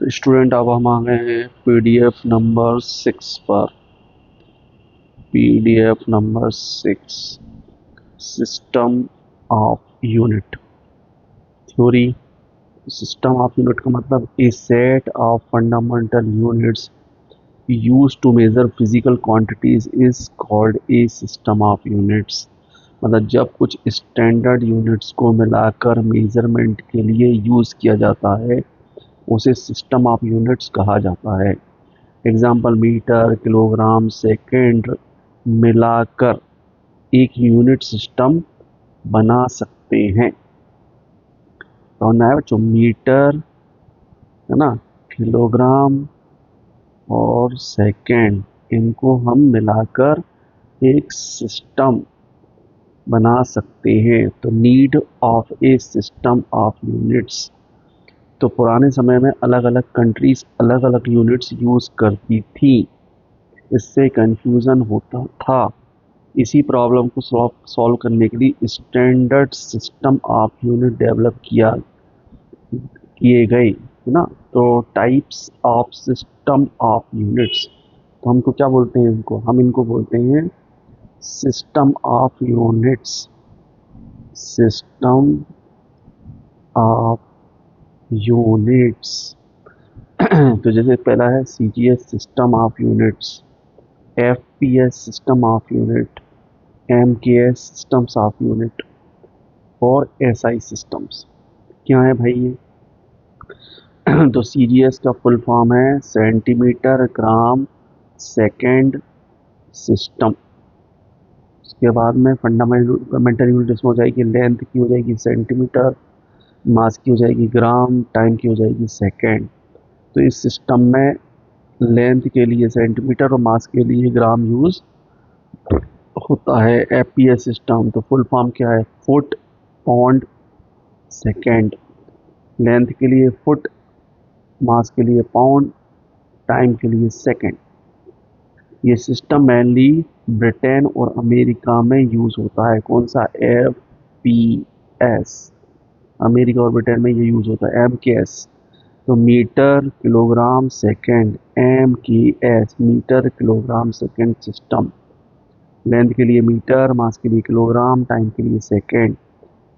तो स्टूडेंट अब हम आ गए हैं पीडीएफ नंबर 6 पर। PDF number 6, system of unit theory. System of unit का मतलब a set of fundamental units used to measure physical quantities is called a system of units. मतलब जब कुछ स्टैंडर्ड यूनिट्स को मिलाकर मेजरमेंट के लिए यूज किया जाता है उसे सिस्टम ऑफ यूनिट्स कहा जाता है। एग्जाम्पल मीटर, किलोग्राम, सेकेंड मिलाकर एक यूनिट सिस्टम बना सकते हैं। तो ना है बच्चों, मीटर है ना, किलोग्राम और सेकेंड, इनको हम मिलाकर एक सिस्टम बना सकते हैं। तो need of A system of units. तो पुराने समय में अलग अलग कंट्रीज अलग अलग यूनिट्स यूज करती थी, इससे कंफ्यूजन होता था। इसी प्रॉब्लम को सॉल्व करने के लिए standard system of unit develop किए गए, है ना। तो types of system of units, तो हमको क्या बोलते हैं, इनको बोलते हैं system of units. System of units तो जैसे पहला है CGS system of units, FPS system of unit, MKS systems of unit और एसआई सिस्टम्स। क्या है भाई ये? तो सीजीएस का फुल फॉर्म है सेंटीमीटर ग्राम सेकेंड सिस्टम। उसके बाद में फंडामेंटल यूनिट इसमें हो जाएगी, लेंथ की हो जाएगी सेंटीमीटर, मास की हो जाएगी ग्राम, टाइम की हो जाएगी सेकेंड। तो इस सिस्टम में लेंथ के लिए सेंटीमीटर और मास के लिए ग्राम यूज होता है। एफपीएस सिस्टम, तो फुल फॉर्म क्या है, फुट पौंड सेकेंड। लेंथ के लिए फुट, मास के लिए पाउंड, टाइम के लिए सेकेंड। ये सिस्टम मेनली ब्रिटेन और अमेरिका में यूज होता है। कौन सा? F P S. अमेरिका और ब्रिटेन में ये यूज होता है। एम के एस तो metre kilogram second, M K S metre kilogram second system. Length के लिए मीटर, मास के लिए किलोग्राम, टाइम के लिए सेकेंड।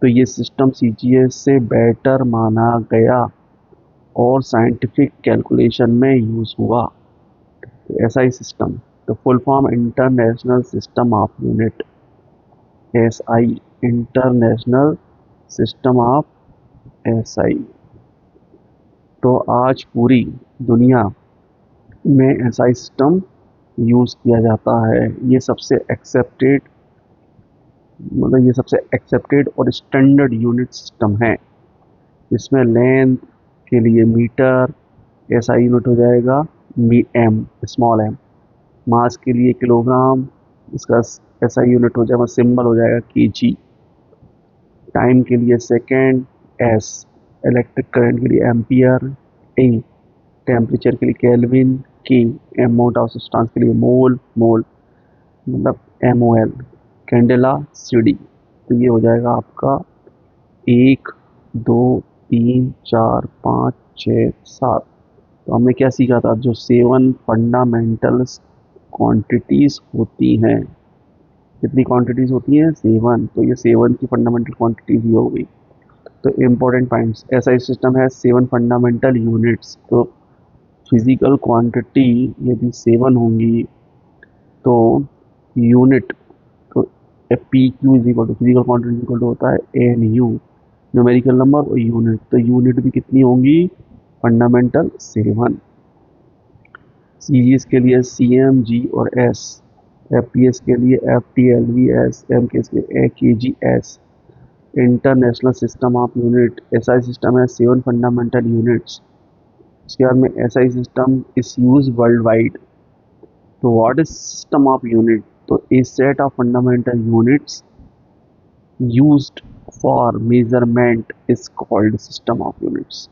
तो ये सिस्टम सीजीएस से बेटर माना गया और साइंटिफिक कैलकुलेशन में यूज हुआ। तो एसआई सिस्टम, तो full form international system of unit, SI, international system of SI. तो आज पूरी दुनिया में एसआई सिस्टम यूज किया जाता है। ये सबसे एक्सेप्टेड, मतलब ये सबसे एक्सेप्टेड और स्टैंडर्ड यूनिट सिस्टम है। इसमें लेंथ के लिए मीटर, एसआई यूनिट हो जाएगा एम, स्मॉल एम। मास के लिए किलोग्राम, इसका एसआई यूनिट हो जाएगा, सिंबल हो जाएगा केजी। टाइम के लिए सेकेंड, एस। इलेक्ट्रिक करंट के लिए एम्पियर, ए। टेम्परेचर के लिए केल्विन, के। अमाउंट ऑफ सब्सटेंस के लिए मोल, मतलब MOL। Candela, CD। तो ये हो जाएगा आपका 1, 2, 3, 4, 5, 6, 7। तो हमने क्या सीखा था, जो 7 फंडामेंटल क्वांटिटीज होती हैं। कितनी क्वांटिटीज होती हैं? 7। तो ये 7 की फंडामेंटल क्वांटिटीज ही हो गई। तो इम्पोर्टेंट पॉइंट्स, ऐसा सिस्टम है 7 फंडामेंटल यूनिट्स। तो फिजिकल क्वांटिटी यदि 7 होंगी तो यूनिट, तो P Q is equal to physical quantity equal to होता है एन यू, न्यूमेरिकल नंबर और यूनिट। तो यूनिट भी कितनी होंगी? फंडामेंटल 7। सीरीज के लिए CM, G और S। FPS के लिए FT, LV, S। MKS के लिए AKG, S। International system of unit, SI system है 7 फंडामेंटल यूनिट्स। इसके बाद में SI system is use worldwide. तो what is system of unit? तो a set of fundamental units used for measurement is called system of units.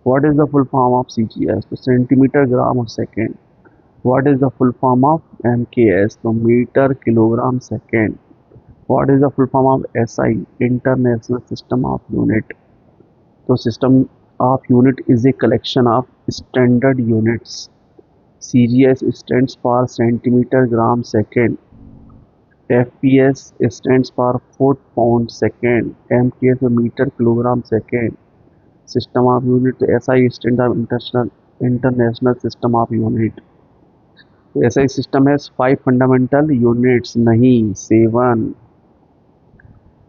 What is the full form of CGS? तो centimetre gram और second. What is the full form of MKS? तो metre kilogram second. What is the full form of SI? International system of unit. तो system of unit is a collection of standard units. CGS stands for centimeter gram second. FPS stands for foot pound second. MKS for meter kilogram second. System of unit SI stands for international system of unit. SI system has 5 fundamental units, नहीं 7.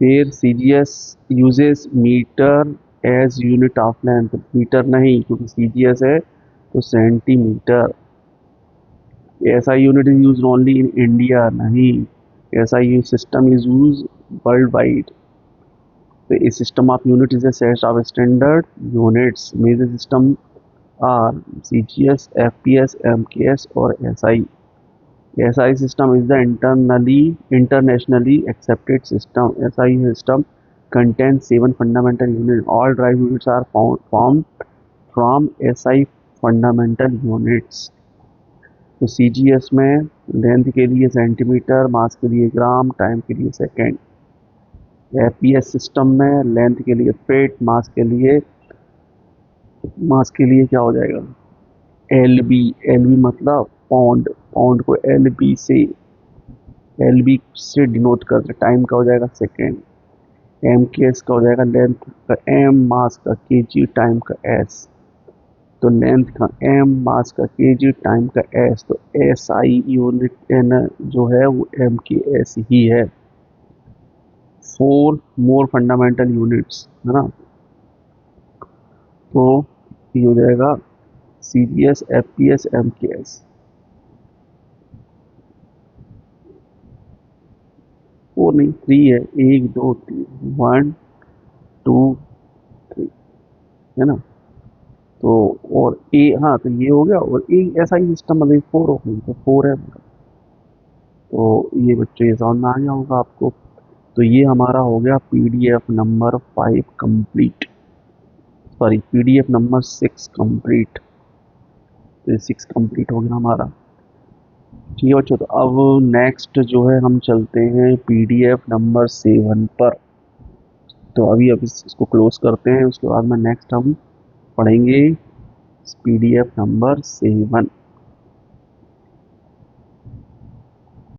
फिर CGS uses metre as unit of length, metre नहीं क्योंकि CGS है तो centimetre. SI unit is used only in India, नहीं. SI system is used worldwide. So a system of unit is a set of standard units. Major system are CGS, FPS, MKS or SI. SI system is the internationally accepted system. SI system contains 7 fundamental units. All drive units are formed from SI fundamental units. तो CGS में length के लिए centimetre, मास के लिए ग्राम, time के लिए second. FPS system में length के लिए फीट, मास के लिए क्या हो जाएगा LB. LB मतलब पाउंड, पाउंड को LB से डिनोट करते. टाइम का हो जाएगा सेकेंड. MKS का हो जाएगा लेंथ का M, मास का kg, टाइम का S. तो लेंथ का M, मास का kg, टाइम का S. तो SI यूनिट n जो है वो MKS ही है. 4 मोर फंडामेंटल यूनिट्स है ना. तो ये हो जाएगा CGS, FPS, MKS. 4 नहीं 3 है. 1 2 3, 1 2 3 है ना. तो और हाँ तो ये हो गया. और SI सिस्टम अभी 4 हो गई तो 4 है. तो ये बच्चे ये समझ में आ गया होगा आपको. तो ये हमारा हो गया PDF number 5 complete. Sorry PDF number 6 complete. तो 6 कंप्लीट हो गया हमारा. ठीक है बच्चों. तो अब नेक्स्ट जो है हम चलते हैं PDF नंबर 7 पर. तो अभी इसको क्लोज करते हैं. उसके बाद में नेक्स्ट हम पढ़ेंगे PDF नंबर 7.